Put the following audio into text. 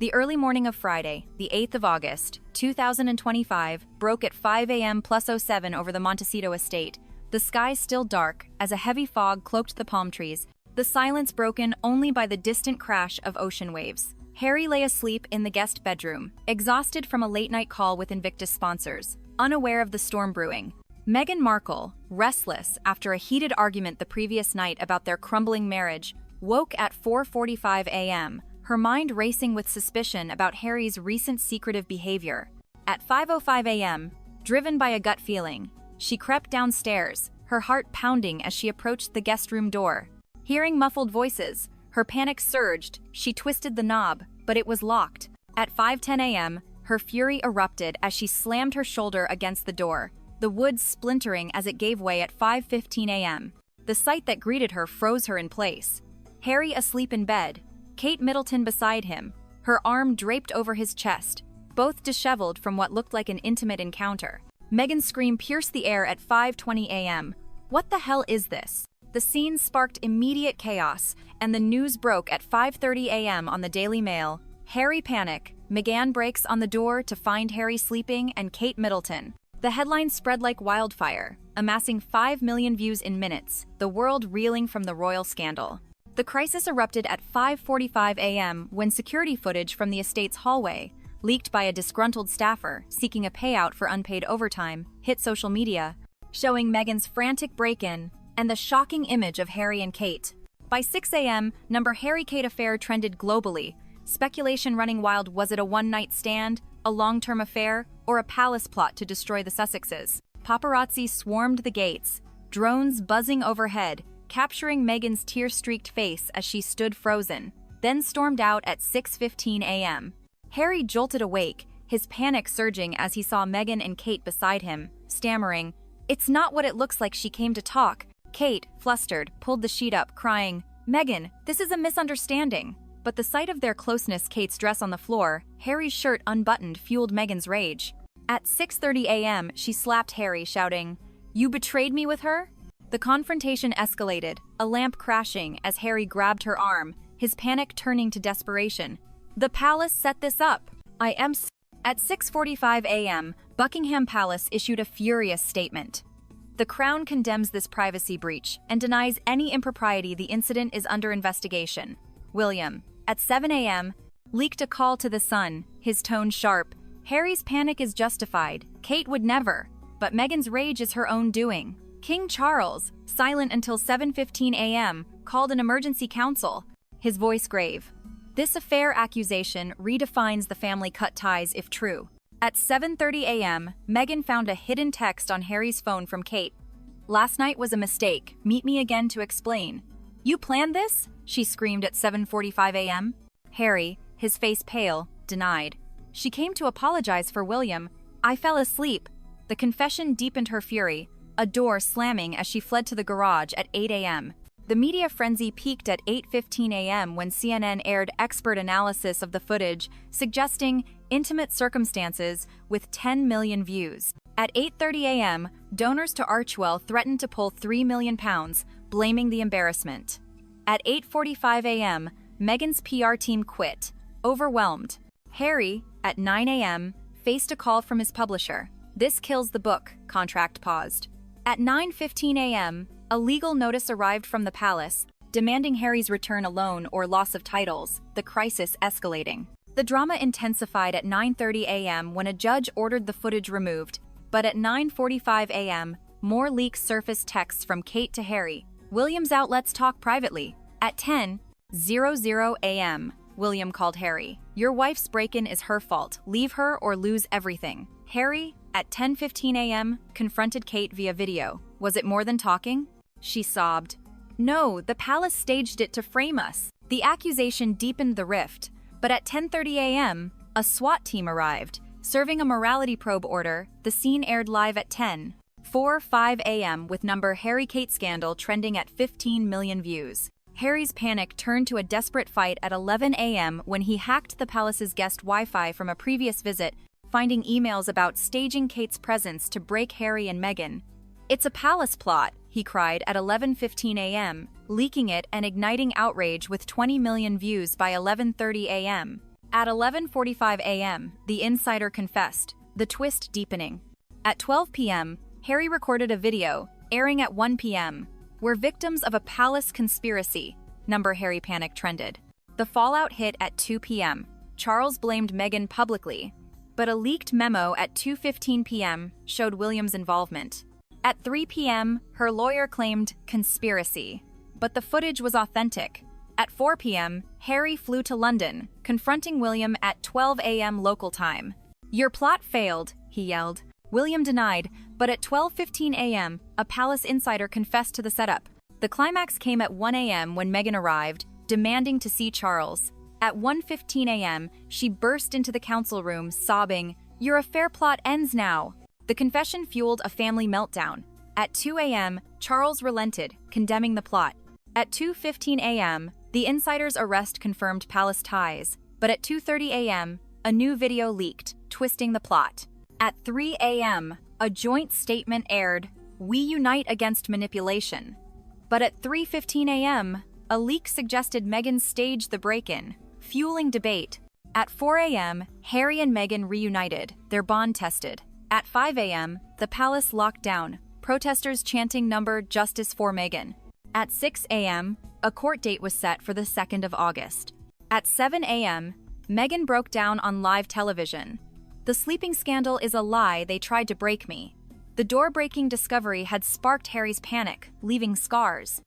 The early morning of Friday, the 8th of August, 2025, broke at 5 a.m. plus 07 over the Montecito estate. The sky still dark, as a heavy fog cloaked the palm trees, the silence broken only by the distant crash of ocean waves. Harry lay asleep in the guest bedroom, exhausted from a late-night call with Invictus sponsors, unaware of the storm brewing. Meghan Markle, restless after a heated argument the previous night about their crumbling marriage, woke at 4:45 a.m., her mind racing with suspicion about Harry's recent secretive behavior. At 5:05 a.m., driven by a gut feeling, she crept downstairs, her heart pounding as she approached the guest room door. Hearing muffled voices, her panic surged. She twisted the knob, but it was locked. At 5:10 a.m., her fury erupted as she slammed her shoulder against the door, the wood splintering as it gave way at 5:15 a.m. The sight that greeted her froze her in place. Harry asleep in bed, Kate Middleton beside him, her arm draped over his chest, both disheveled from what looked like an intimate encounter. Meghan's scream pierced the air at 5:20 a.m. What the hell is this? The scene sparked immediate chaos, and the news broke at 5:30 a.m. on the Daily Mail. Harry panic. Meghan breaks on the door to find Harry sleeping and Kate Middleton. The headline spread like wildfire, amassing 5 million views in minutes, the world reeling from the royal scandal. The crisis erupted at 5:45 a.m. when security footage from the estate's hallway, leaked by a disgruntled staffer seeking a payout for unpaid overtime, hit social media, showing Meghan's frantic break-in and the shocking image of Harry and Kate. By 6 a.m., Harry-Kate affair trended globally, speculation running wild. Was it a one-night stand, a long-term affair, or a palace plot to destroy the Sussexes? Paparazzi swarmed the gates, drones buzzing overhead, capturing Meghan's tear-streaked face as she stood frozen, then stormed out at 6:15 a.m. Harry jolted awake, his panic surging as he saw Meghan and Kate beside him, stammering, "It's not what it looks like. She came to talk." Kate, flustered, pulled the sheet up, crying, "Meghan, this is a misunderstanding." But the sight of their closeness, Kate's dress on the floor, Harry's shirt unbuttoned, fueled Meghan's rage. At 6:30 a.m., she slapped Harry, shouting, "You betrayed me with her?" The confrontation escalated, a lamp crashing as Harry grabbed her arm, his panic turning to desperation. "The palace set this up. I am s-" At 6:45 a.m., Buckingham Palace issued a furious statement. The Crown condemns this privacy breach and denies any impropriety. The incident is under investigation. William, at 7 a.m., leaked a call to the Sun, his tone sharp. Harry's panic is justified. Kate would never, but Meghan's rage is her own doing. King Charles, silent until 7:15 a.m., called an emergency council, his voice grave. This affair accusation redefines the family cut ties if true. At 7:30 a.m., Meghan found a hidden text on Harry's phone from Kate. "Last night was a mistake. Meet me again to explain." "You planned this?" she screamed at 7:45 a.m. Harry, his face pale, denied. "She came to apologize for William. I fell asleep." The confession deepened her fury, a door slamming as she fled to the garage at 8 a.m. The media frenzy peaked at 8:15 a.m. when CNN aired expert analysis of the footage, suggesting intimate circumstances with 10 million views. At 8:30 a.m., donors to Archewell threatened to pull £3 million, blaming the embarrassment. At 8:45 a.m., Meghan's PR team quit, overwhelmed. Harry, at 9 a.m., faced a call from his publisher. "This kills the book," contract paused. At 9:15 a.m., a legal notice arrived from the palace, demanding Harry's return alone or loss of titles, the crisis escalating. The drama intensified at 9:30 a.m. when a judge ordered the footage removed, but at 9:45 a.m., more leaks surfaced texts from Kate to Harry. "William's out, let's talk privately." At 10:00 a.m., William called Harry. "Your wife's break-in is her fault. Leave her or lose everything." Harry, at 10:15 a.m., confronted Kate via video. "Was it more than talking?" She sobbed. "No, the palace staged it to frame us." The accusation deepened the rift, but at 10:30 a.m., a SWAT team arrived, serving a morality probe order. The scene aired live at 10:45 a.m. with Harry-Kate scandal trending at 15 million views. Harry's panic turned to a desperate fight at 11 a.m. when he hacked the palace's guest Wi-Fi from a previous visit, finding emails about staging Kate's presence to break Harry and Meghan. "It's a palace plot," he cried at 11:15 a.m., leaking it and igniting outrage with 20 million views by 11:30 a.m. At 11:45 a.m., the insider confessed, the twist deepening. At 12 p.m., Harry recorded a video, airing at 1 p.m., where victims of a palace conspiracy, number Harry panic trended. The fallout hit at 2 p.m. Charles blamed Meghan publicly, but a leaked memo at 2:15 p.m. showed William's involvement. At 3 p.m., her lawyer claimed conspiracy, but the footage was authentic. At 4 p.m., Harry flew to London, confronting William at 12 a.m. local time. "Your plot failed," he yelled. William denied, but at 12:15 a.m., a palace insider confessed to the setup. The climax came at 1 a.m. when Meghan arrived, demanding to see Charles. At 1:15 a.m., she burst into the council room, sobbing, "Your affair plot ends now." The confession fueled a family meltdown. At 2 a.m., Charles relented, condemning the plot. At 2:15 a.m., the insider's arrest confirmed palace ties, but at 2:30 a.m., a new video leaked, twisting the plot. At 3 a.m., a joint statement aired, "We unite against manipulation." But at 3:15 a.m., a leak suggested Meghan staged the break-in, fueling debate. At 4 a.m., Harry and Meghan reunited, their bond tested. At 5 a.m., the palace locked down, protesters chanting number Justice for Meghan. At 6 a.m., a court date was set for the 2nd of August. At 7 a.m., Meghan broke down on live television. "The sleeping scandal is a lie, they tried to break me." The door-breaking discovery had sparked Harry's panic, leaving scars.